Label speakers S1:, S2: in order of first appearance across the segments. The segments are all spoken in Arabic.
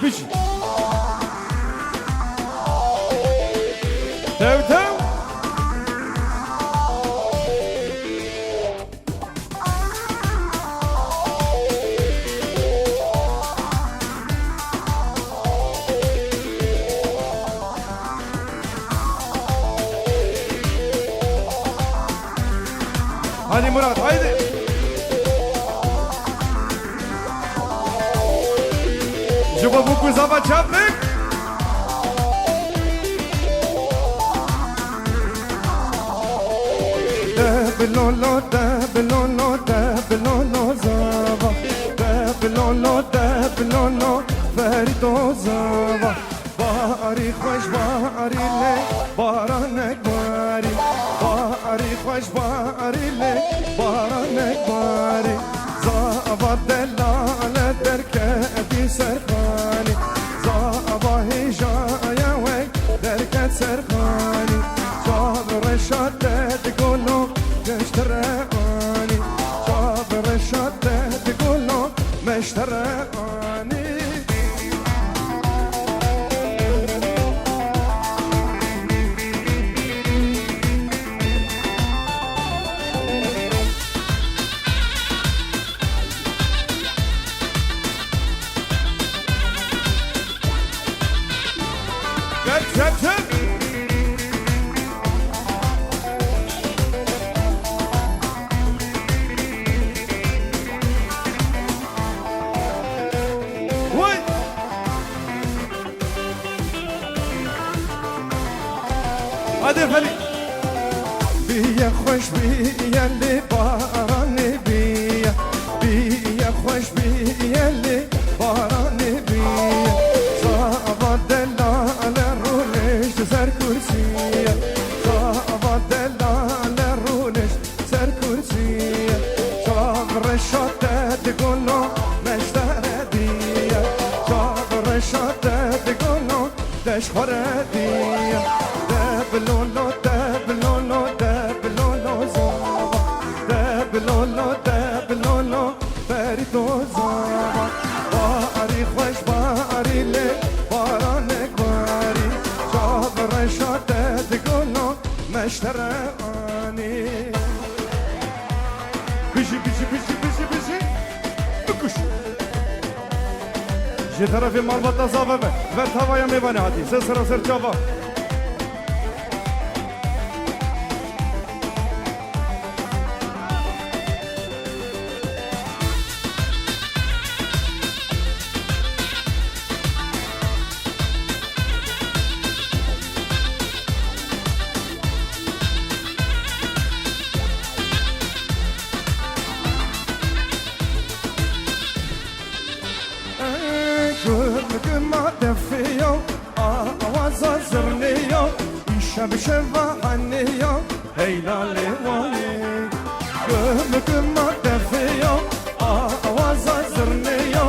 S1: بيجي تو تو هاني مراد هايدي جوا بوكو زابا تشابك دبلولو دبلولو دبلولو زابا دبلولو دبلولو فريدو زابا باري خوش باري لي بارانك باري باري خوش باري لي بارانك باري زابا دلالة دركتي سرخاني زابا هجايا وي دركت سرخاني شاب رشاد تقولو مشترقاني شاب رشاد تقولو مشترقاني هادي الفريق بيا خوش بيا اللي باراني بيا بيا خوش بيا اللي باراني بيا صعبة دلالة رولش سر كرسية صعبة دلالة رولش سر كرسية شاب رشاد تقولو مشترى ديا شاب رشاد تقولو تشخر ديا دبلولو دبلولو دبلولو زابا دبلولو دبلولو فريدو زابا باري خوش باري لي بارانك باري شاب رشاد تقولو مشترقاني بيجي بيجي بيجي بيجي بيجي بكش جي طرفي مربطة زابا فرت هوايا ميباني هاتي سر سر جابا بشفا عنيو هيلا لواي قمك ما تفيو آواز زرنيو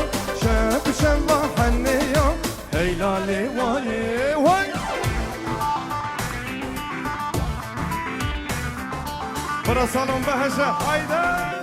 S1: بشفا عنيو هيلا لواي واي برا صالون بهجة هايدا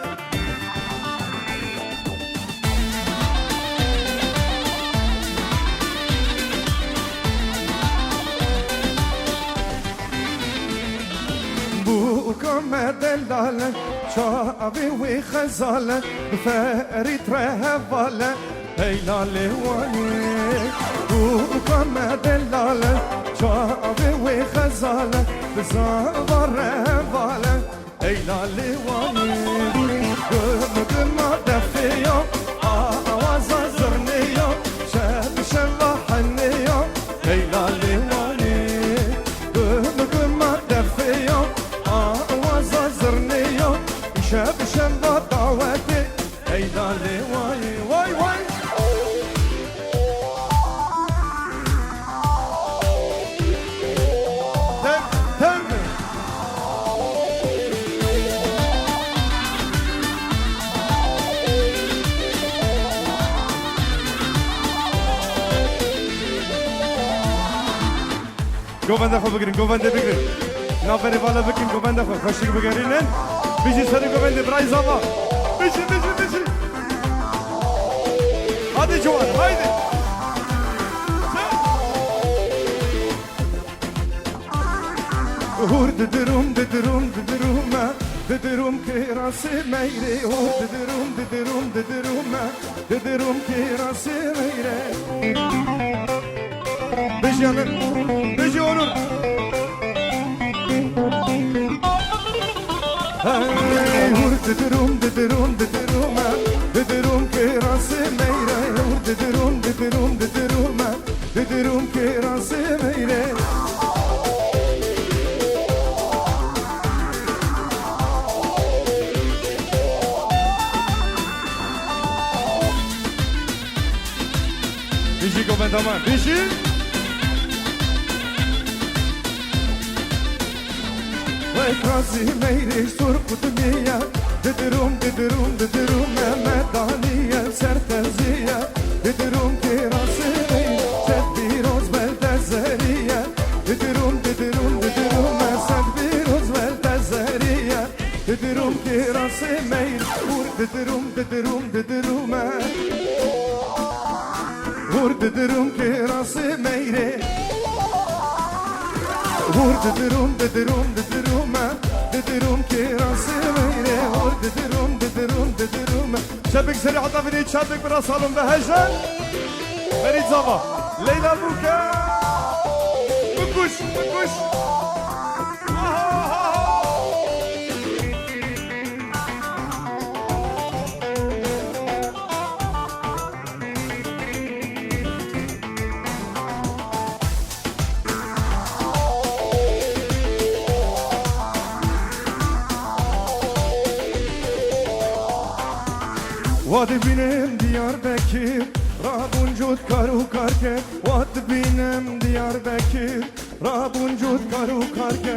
S1: بوكم دلالة شعبي وخزالة فريد رهبالة هيلا لواي بوكم دلالة شعبي وخزالة بزابر رهبالة هيلا لواي قمك ما دفيو آواز زرنيو شاب شبا حنيو هيلا لواي قمك ما دفيو زرنيو شاب شاب دعوتي هيدا لي واي واي واي گوونده خو بگیرین گوونده بگیرین نافری بالا بکن گوونده خو خوشی بگیرین بیجی سری گوونده برای زاوا بیجی بیجی بیجی هادی جوان هایدی Hur didirum didirum didiruma didirum kirası meyre Hur didirum didirum didiruma didirum kirası meyre Beji yanır, beji olur Hur didirum didirum didiruma didirum kirası meyre Hur didirum didirum didiruma didirum kirası meyre Biji komendama, Biji Vay kazi meyri sur kutmiya Didirum didirum didirum Mehmetaniye serterziye Didirum kirası meyri Sedbiroz veltezeriye Didirum didirum didirum Sedbiroz veltezeriye Didirum kirası meyri Vur didirum didirum didirum Vur didirum kirası meyre Vur didirum didirum didirum Didirum kirası meyre Vur didirum didirum didirum Şebek seriata beni çabuk biraz alın ve heyecan Beni zava Leyla Buka Bukuş Bukuş Vadi binem Diyarbakır Rabuncut karu karke Vadi binem Diyarbakır Rabuncut karu karke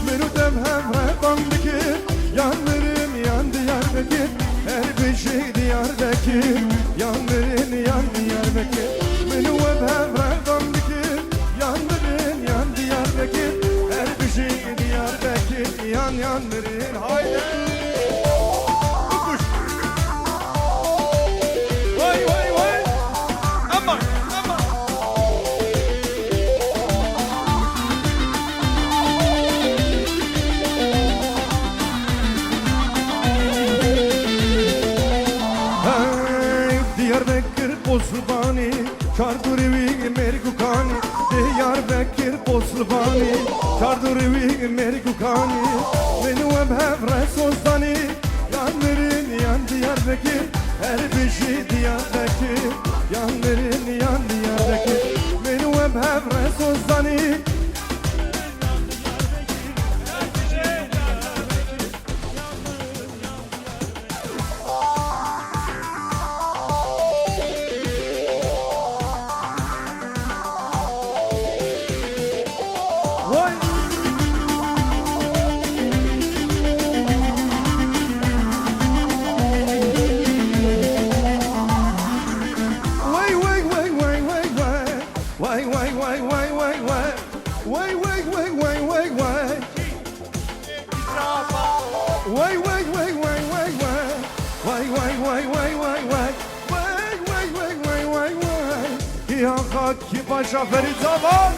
S1: Merutem hem dikir Yanlarım yan Diyarbakır Her bir şey Diyarbakır Yanlarım yan Diyarbakır Merutem hem dikir Yanlarım yan Diyarbakır Her bir şey Diyarbakır Yanlarım haydi Bosbani, Çardurivi Mergukani, Diyarbakır Bosbani, Çardurivi Mergukani, Beni webhem Resostani, yanların yan Diyarbakır, her bir şey Diyarbakır, yanların yan Diyarbakır, Beni webhem Resostani. Ki başa Ferit Zaman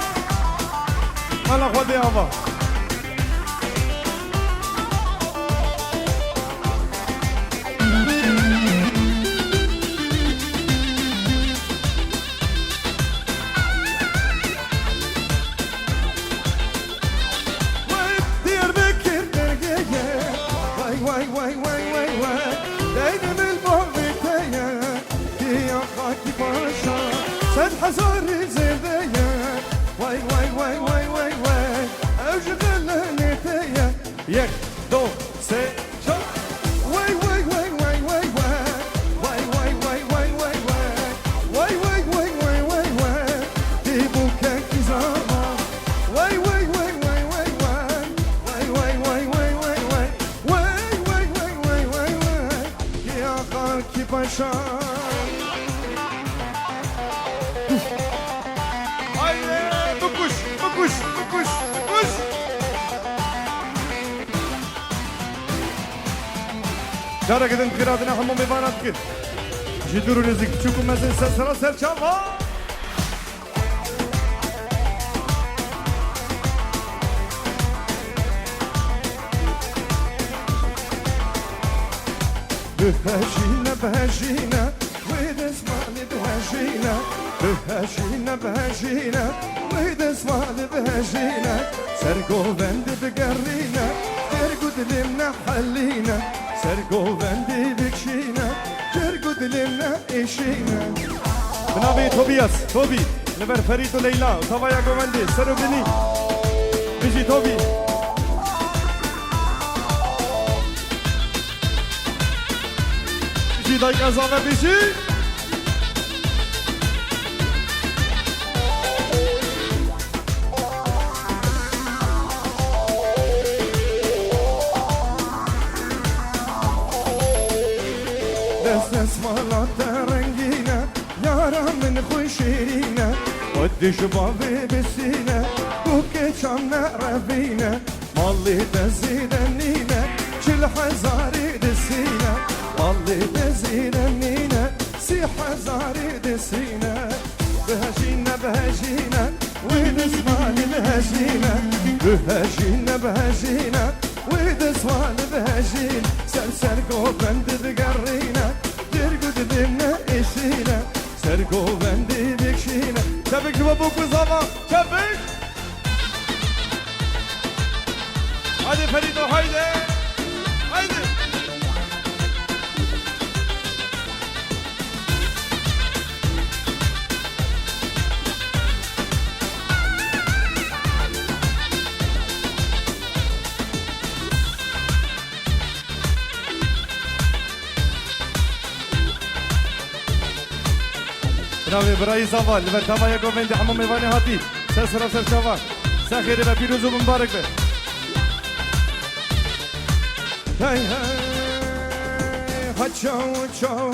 S1: Allah hadi ama Diyarbakır dergeye Vay vay vay vay vay vay Deynimin muhabbeteye Diyaka ki başa Sen hazarı zevdeye Vay vay vay vay vay vay Evcüdelle neteye Yek, do, se, çak Vay vay vay vay vay vay Vay vay vay vay vay vay Vay vay vay vay vay vay Di bu keki zaman Vay vay vay vay vay vay Vay vay vay vay vay vay Vay vay vay vay vay vay Ki akar ki başa Cara gidin kiradına hamam ibarat git. Cidurun ezik çünkü mesin sesara serçava. بهجينا بهجينا وإذا اسمعني بهجينا بهجينا بهجينا وإذا اسمعني بهجينا سرقو بند بقرينا ترقد لنا حلينا سرقو بند بكشينا ترقد لنا إيشينا بنابي توبياس توبي لبر فريد وليلى وصبايا قومندي سرو بني بيجي توبي بيجي دايك أزامة بيجي دست اسمالات رنگينة يارا من خوشيرينا ودي شبابي بسينا وكيشام نعرفينا مالي تزيدنينا شل حزاري دسينا مالي تزيدنينا سي حزاري دسينا بهجينا بهجينا ويدسماني بهجينا بهجينا بهجينا ويدسماني بهجينا سرسر قوبند بقرينا ترقد دينا إيشينا سرقو بندي بكشينا تبك بابوك وزاما تبك هادي فريدو هايدي هايدي ناوي براي زوال لبرتابا يا قومندي حمام ايواني هاتي سر سر شوال سخير به پیروز و مبارک به هاي هاي هاتشاو تشاو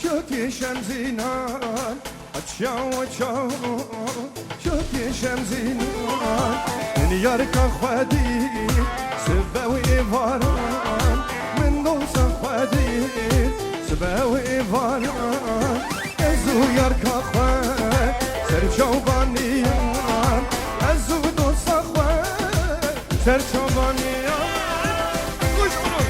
S1: شوكي شمزينان هاتشاو تشاو شوكي شمزينان من ياركا خوادي سباوي ايفاران من دوسا خوادي سباوي ايفاران ازو ياركا خواد سر چوبانیان ازو دوسا خواد سر چوبانیان گوش کنو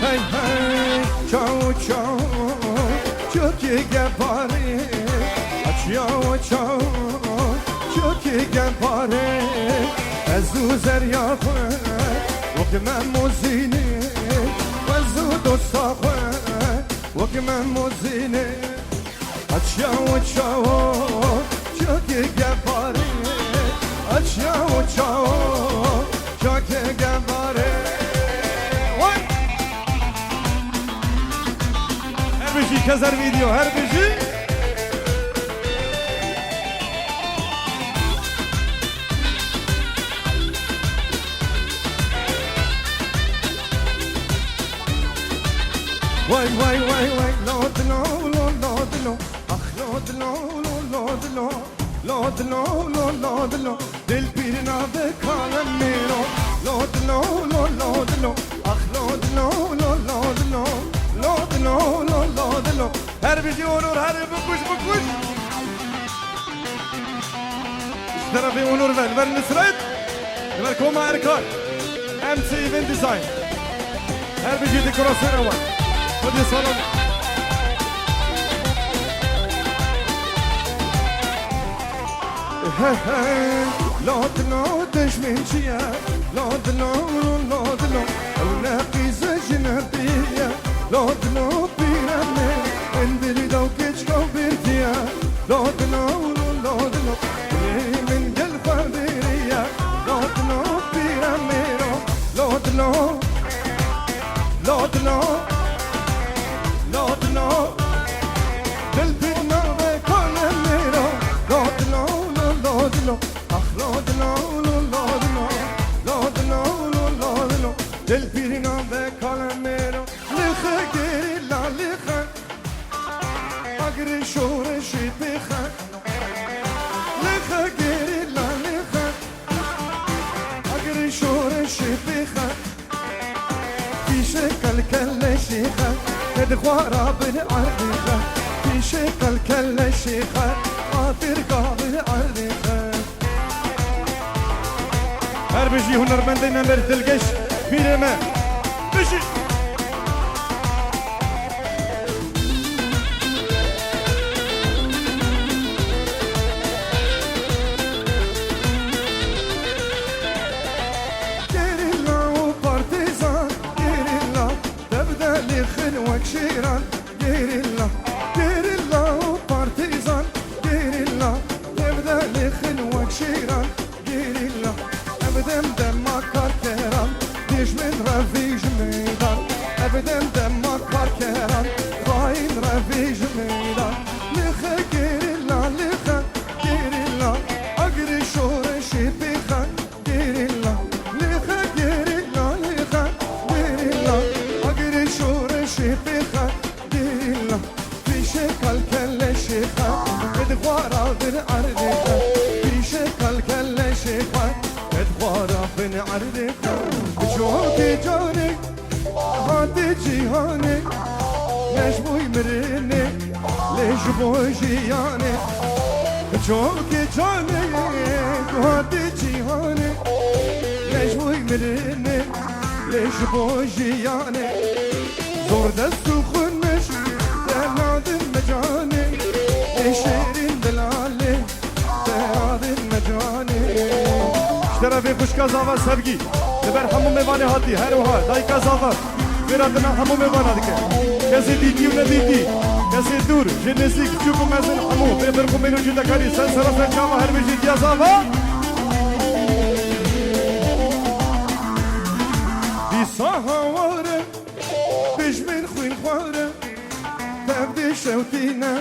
S1: هی هی چاو چاو چوکی گپاری چاو چاو چوکی گپاره ازو زریا خود وقت من موزینه ازو دوستا خود وقت من موزینه چاو چاو چوکی گپاره چاو چاو چوکی گپاره هر بشی کزر ویدیو هر بشی واي واي واي واي لود لو لود لو اخ لود لو لود لو لود لو لود لو دل پیرنا بکالم میرو لود لو لود لو اخ لود لو لود لو لود لو لود لو هر بیجی اونور هر بکوش بکوش اشترى في اونور ول نسرت لبركم اركان ام سي ايفنت ديزاين هر بیجی ديكوراسيون اول خذي صالون لود لودش من شيا لود لود لو ونقي زجنبية لود لو بيرمي اندري دو كيشكو بيرتيا لود لود لو من قلب بيريا لود لو بيرمي لود لو لود لو لود لو قلبنا بكل ميرو لود لو لود لو اخ لود لو لود لو لود لو لود لو قلبنا بكل ميرو لخير لا لخ اجري شورشي بخ لخير لا لخ اجري شورشي بخ في شكل الكل شيخة تدخوارا بالعرضيخة في شق الكل شيخة عطرقا بالعرضيخة هر بجي هنرمندين مرد القش بيرما بجي شيران جيريلا جيريلا وبارتيزان جيريلا تبدا لي خنوك شيران جيريلا ابدا دمك كرام ديش من رفيج ميدان ابدا دمك كرام راين رفيج ميدان لخا جيريلا لخا جيريلا اقري شور شيبيخا جيريلا لخا جيريلا لخا جيريلا اقري شور شيبيخا جيريلا في شكل كل شيخا ادغوارا بن عرضيخا في شكل كل شيخا ادغوارا بن عرضيخا جوكي جاني هاتي جيهاني ليش بوي مريني ليش بوي جياني جوكي جاني هاتي جيهاني ليش بوي مريني ليش بوي جياني زور دستو خنش تناد المجاني شيرين دلالي تناد المجاني اشترى في خوش كازاوا سبقي لبر همو ميواني هاتي هر وها داي كازاوا برادنا همو ميوانا دكه کسی دیدی و ندیدی کسی دور جنسیک چوب مزن همو ببر کو منو جدا کاری سن سرا سن چاوا هر بجی دیازاوا دی ساهواره بجمن خوین خواره تبدي شوتينا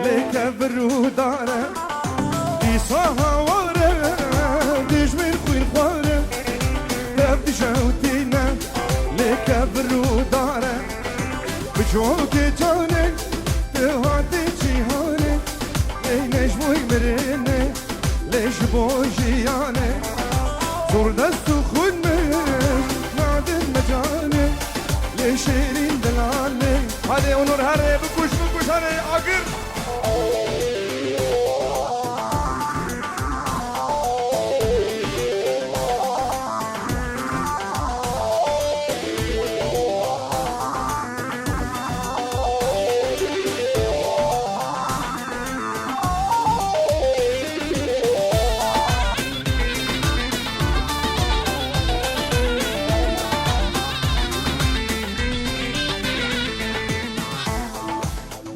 S1: ليك بروداره دي صهواره ديش من خوين خواره تبدي شوتينا ليك بروداره بجوك جاني تهاتي جيهاني ليش بوي مريني ليش بوي جياني زور دستو خون مش نادن مجاني ليشيرين دلالي هذه اونور هره بكوش هره اگر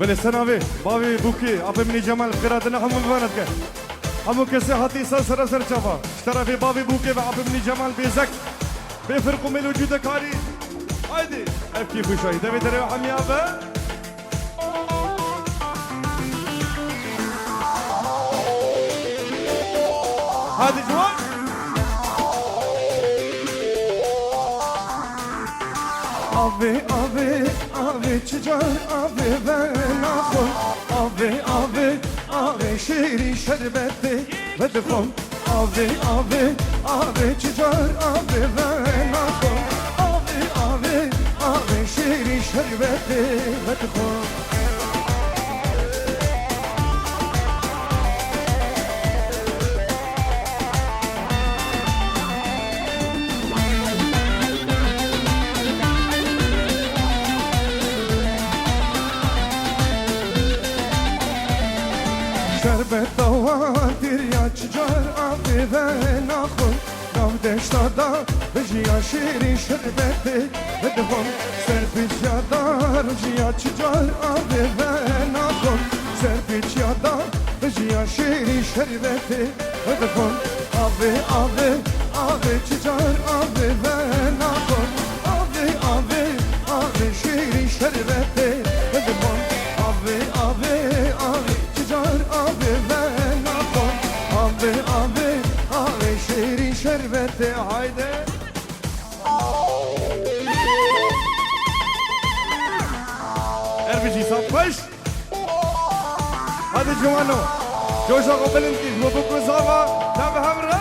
S1: بله سناوی باوی بوکی آپ منی جمال خیراتنا همون بواند که همون کسی حتی سر چاپا طرفی باوی بوکی و آپ منی جمال بیزک بفرقو ملو جوده کاری هایدی افکی خوشایی دوی دره و همی آبه هادی جوان Abi çiçar abi ben akıl Abi şiiri şerbeti ve dıkım Abi çiçar abi ben akıl Abi şiiri şerbeti ve dıkım شربت دواتر یا چجار آبی و ناخون نودشتا بجیا شیری شربتی بدهم سرپیچ یادار بجیا چجار آبی و ناخون سرپیچ یادار بجیا شیری شربتی بدهم آبی چجار آبی و ناخون آبی شیری شربتی بدهم آبی چجار آبی و ناخون آبی شیری شربتی haydi Erbici sapmış Hadi Giovanno Joşa Kobelinti Mubuklu Zava Tabi Hamra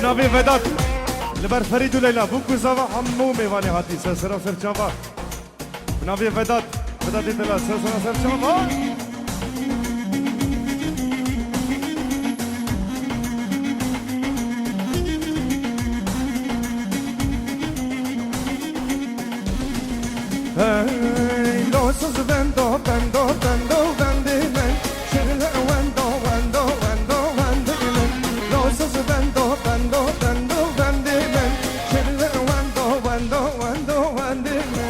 S1: بنابي فدات لبر فريد وليلى بوكو زوا همو ميواني هاتي سرسرا سرچاوا بنابي فدات فدات دلا سرسرا سرچاوا Hey, losas vendo, vendo, vendo, vendime. Şöyle vendo, vendo, vendo, vendime. Losas vendo, vendo, vendo, vendime. Şöyle vendo, vendo, vendo, vendime.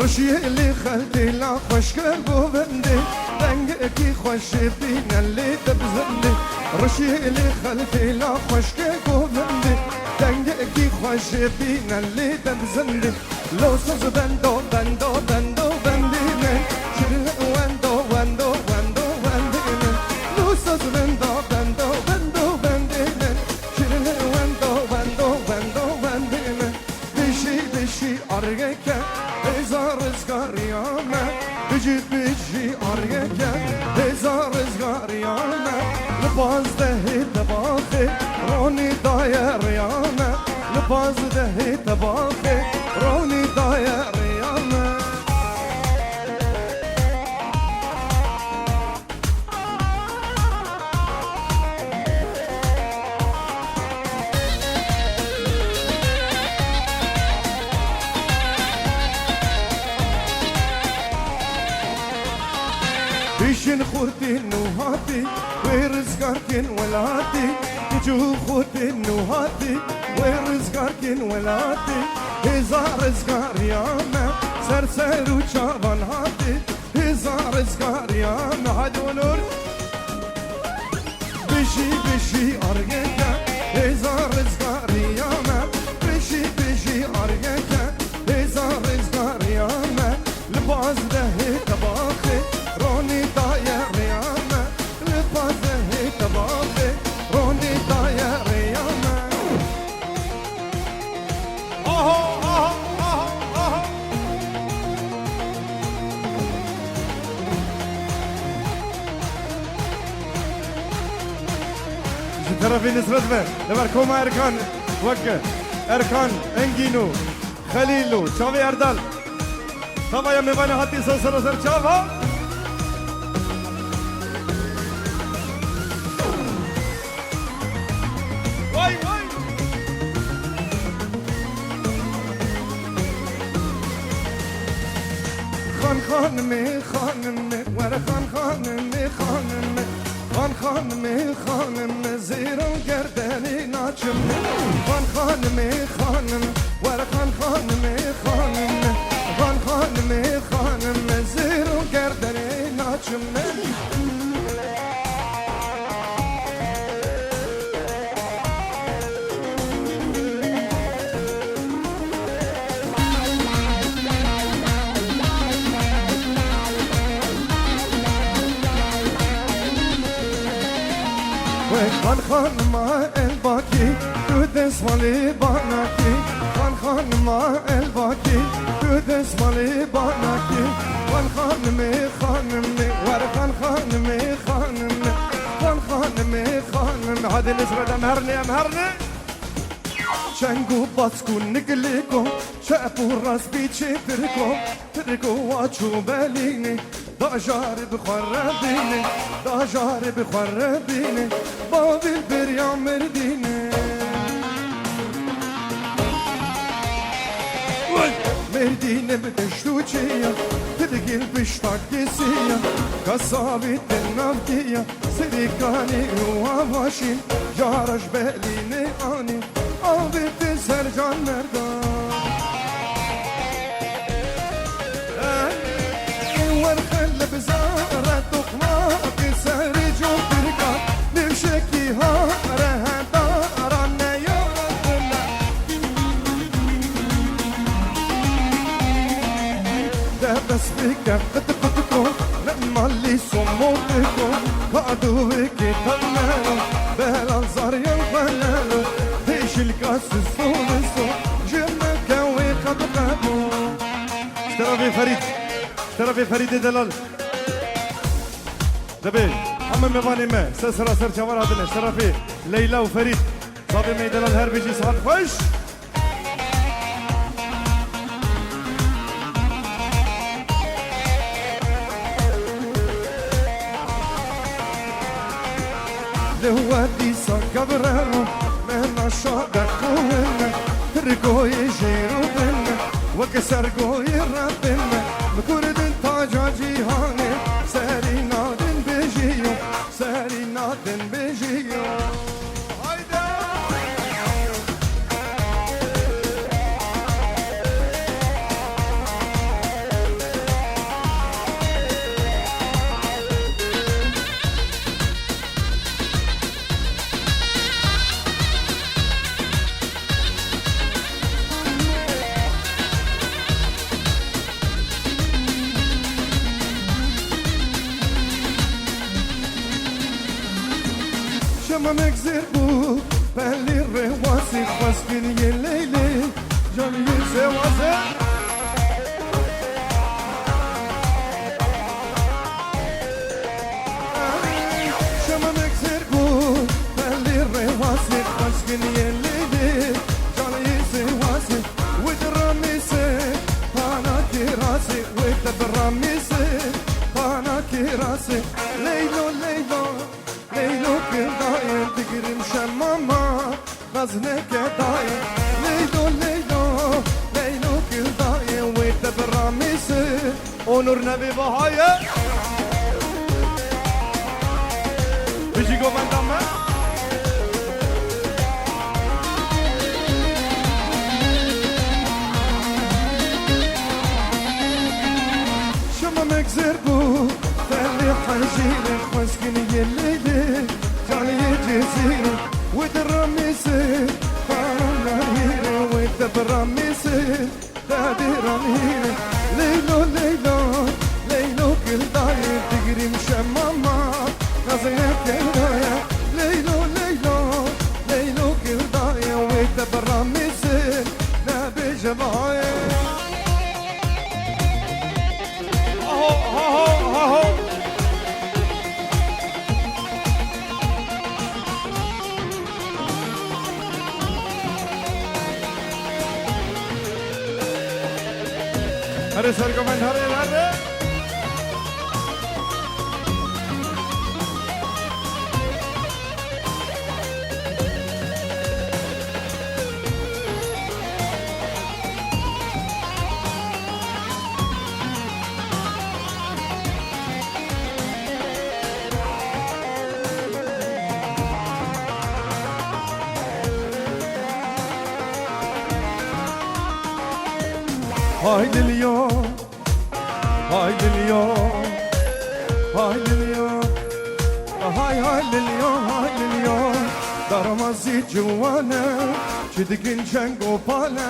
S1: رشي اللي خلتي لا خوش قلبو بندي دنقكي خوش فينا اللي تبزندي رشي اللي خلتي لا خوش قلبو بندي دنقكي خوش فينا اللي تبزندي لو سوز بندو بندو بندو بندي من شرل وندو وندو وندو بندي من لو سوز بندو بندو بندو بندي من شرل وندو وندو وندو بندي من بشي بشي أرقك هزار رزقار ياما بجيت بجي أرقك هزار رزقار ياما لباز دهي تباخي روني داير ياما لباز دهي تباخي روني داير ياما بيشن خورتي نوهاتي ويرزقاركن ولاتي تجو خورتي نوهاتي ويرزقاركن ولاتي هزار رزقار ياما سرسر وشابان هاتي هزار رزقار ياما هدولور بشي بشي أرقكا هزار رزقار ياما بشي بشي أرقكا هزار رزقار ياما لباز دهي تباخي روني داير ياما لباز دهي تباخي روني داير ياما ترى في نسبة لبركوما أركان وكر أركان انجينو خليلو شافي أردال طبعا يا ميوانا هاتي سلسلة سر شافها واي واي خان خانمي خانمي ورا خان خانمي خانمي خان خانمي خانمي زيرو گردني ناچمي خان خانمي خانمي ورا خان خانمي خانمي خان خانمي خانمي زيرو گردني ناچمي خان خان ما الباكي تودس مالي باناكي خان خان ما الباكي تودس مالي باناكي خان خانمي خانمي ور خان خانمي خانمي خان خانمي خانمي هذه نسرة امهرني امهرني شنگو باسكو نقليكو شافو راس بيتشي تركو واتشو باليني داجار بخربيني داجار بخربيني بابي البريا مرديني مرديني بدشتوچيا تدقل بشتاكيسيا كسابي النفدية سريكاني وواشين جارش باليني اني آبي تسر جان مردان ورخل بزارة تخلاق سهري جو بركات نمشكي هارها دارنا يا ربنا ده بس بك قطقطكو لما اللي صموتكو قعدوا بك تغنالو بلا زار ينفلالو تيش الكار السوق جمك وقد قبو اشترى في فريد اشترى في فريد دلال دبي اما مباني ما سسرا سر جوار هذا اشترى في ليلى وفريد صابي ما دلال هر بيجي صار خوش لوادي سكبره من الشاطئ كونا تركو يجيرو بنا وكسر قوي ربنا بكرد تاجا جيهاني ساري نادن بيجيو ساري نادن بيجيو شمامك زربو بالي الرواسي خاسكن يليلي جاني سواسي شمامك زربو بالي الرواسي خاسكن يليلي جاني سواسي ودراميسي انا كراسي ودراميسي انا كراسي ليلو ليلو ليلو كدايم تقرم شماما غزنك دايم ليلو ليلو ليلو كدايم وتبراميسي ونور نبي بهاية بيجي قومان دامة شمامك زربو تالي حنجيلي خوشكن يليلي جاني جزيري ودراميسي فانا هيري ودبراميسي دادي راميري ليلو ليلو ليلو كل دايم تقري مشماما نظرك كرايا ليلو ليلو ليلو كل دايم ودبراميسي نبي جبايا Hare sir comment hare hare هايد اليوم هايد اليوم هايد اليوم هايد اليوم هايد اليوم درمزي جوانا شدقن جنقو بالا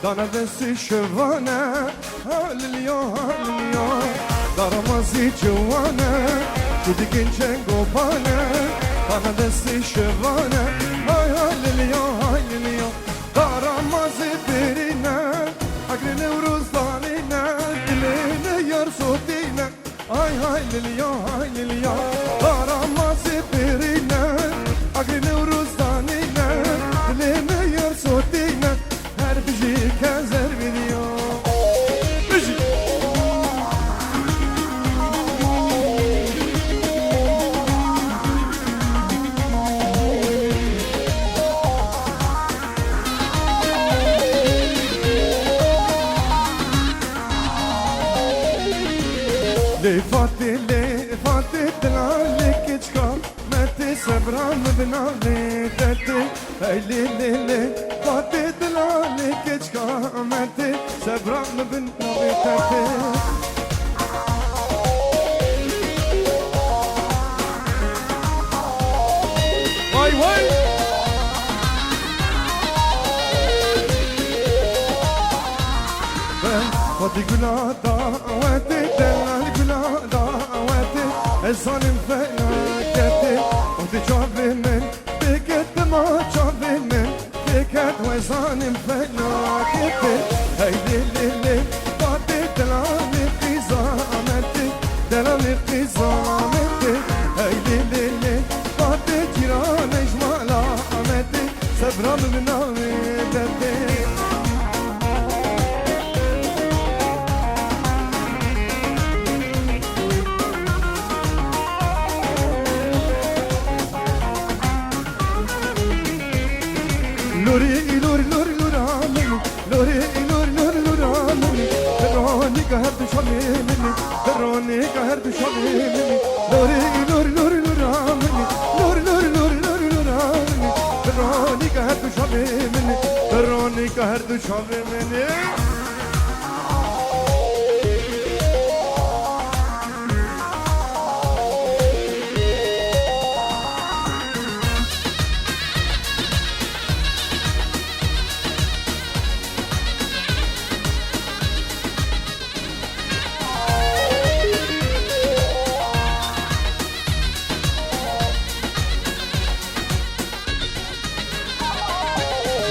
S1: دانا دستي شوانا هايد اليوم هايد اليوم درمزي جوانا شدقن جنقو بالا دانا دستي شوانا هايد اليوم هايد اليوم درمزي برينا عقلنا ورزانينا دلينا يار صوتينا هاي هاي لليوم هاي لليوم غرام سفرينا عقلنا ورزانينا دلينا يار صوتينا هر بيجي كازر باليوم بيجي لفاتي دلالك اشكال ما تسبرا مبنالي تتي هاي لي فاتي دلالك اشكال ما تسبرا مبنالي تتي واي واي فاتي قلادا واتي دلال قلادا الظالم فيا كتي وانت شافي من بكت ما شافي من بكت وزانم فناك هيدي الليل بعد دلالي قزامتي دلالي قزامتي هيدي الليل بعد جيران اجمال عمتي صبرا بنامي بدي لوري لوري لوري لوري عاملي لوري لوري لوري لوري عاملي دروني قهرت شميمني دروني قهرت شميمني لوري لوري لوري لوري عاملي لوري لوري لوري لوري لوري عاملي دروني قهرت شميمني دروني قهرت شميمني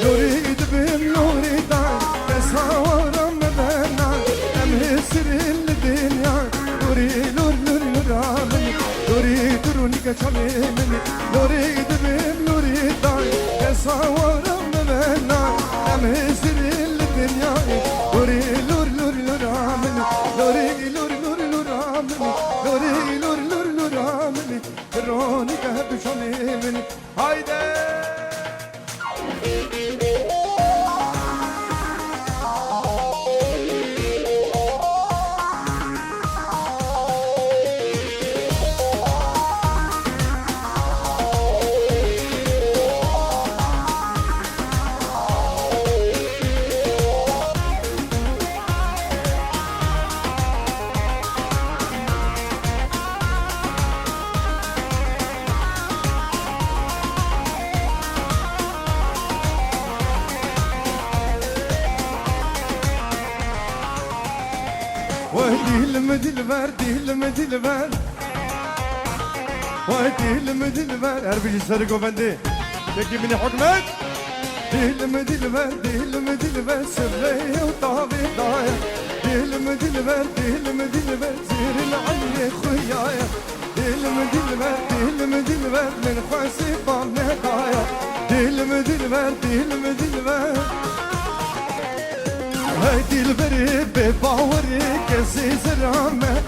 S1: نريد بنوري دار تصور مدنا أمه سر الدنيا نوري نور نور نور عاملي نوري دروني كشميمني نريد بنوري دار تصور مدنا أمه سر الدنيا نوري نور نور نور عاملي نوري نور نور نور عاملي نوري نور نور نور عاملي دروني كهب شميمني هايدي وهدي المدلبر دي المدلبر وهدي المدلبر اربي سرقو بندي تجي من حكمك دي المدلبر سبلي وطابي ضايع دي المدلبر زير العلي خويايا دي المدلبر من خواسي بامنا ضايع دي المدلبر هيدي البريد بباوري كسي زرامة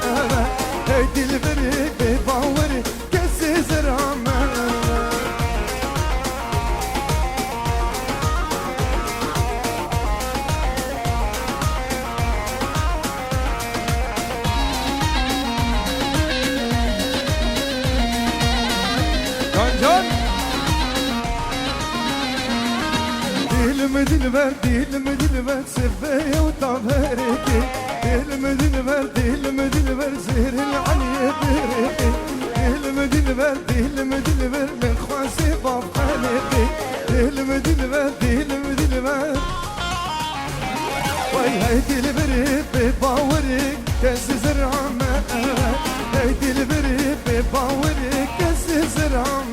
S1: هيدي البريد بباوري كسي زرامة دي المدلبر سبايا وطابرتي دي المدلبر زهر العلي بريتي دي المدلبر من خواسي باب خالتي دي المدلبر واي هيدي البريد بباورك كاس زرعمة هيدي البريد بباورك كاس زرعمة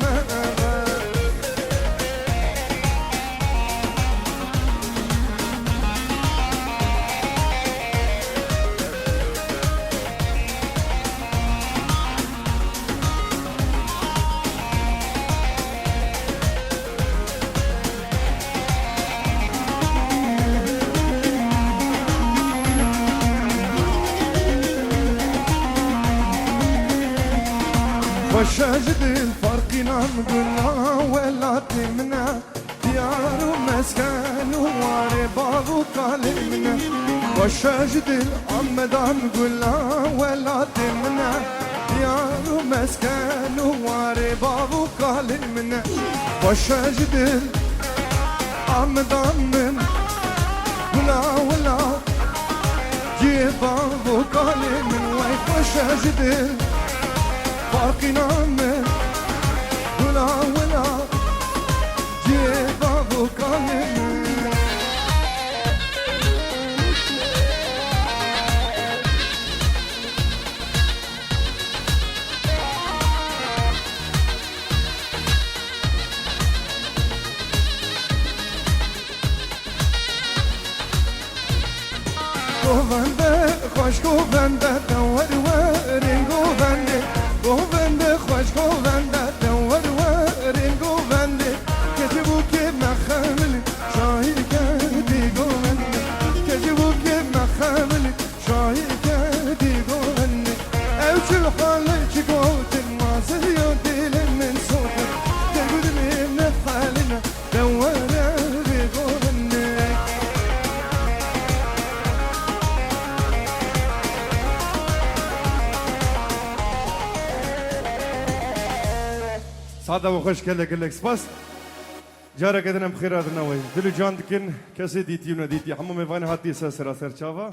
S1: وشاجد الفرقنا نقولنا ولا تمنا ديار ومسكن ورباب وكلمنا وشاجد العمدان نقولنا ولا تمنا ديار ومسكن ورباب وكلمنا وشاجد العمدان من ولا جيباب وكلمنا وشاجد فرقنا من ولا جيبا بوكالي گوونده خوش گوونده دور ورین گوونده گوونده خوش گوونده دور ورین گوونده کسی بو که مخملی شاهی کردی گوونده کسی بو که مخملی شاهی کردی گوونده او چه حالی چی گوتن مازل یا دل من صوتن دل من حالنا دور سعادة وخش كلك سباس جارة كدنا بخيرات نوي دلو جان دكن كسي ديتي ونديتي حمو ميفاني هاتي ساسرا سرچاوا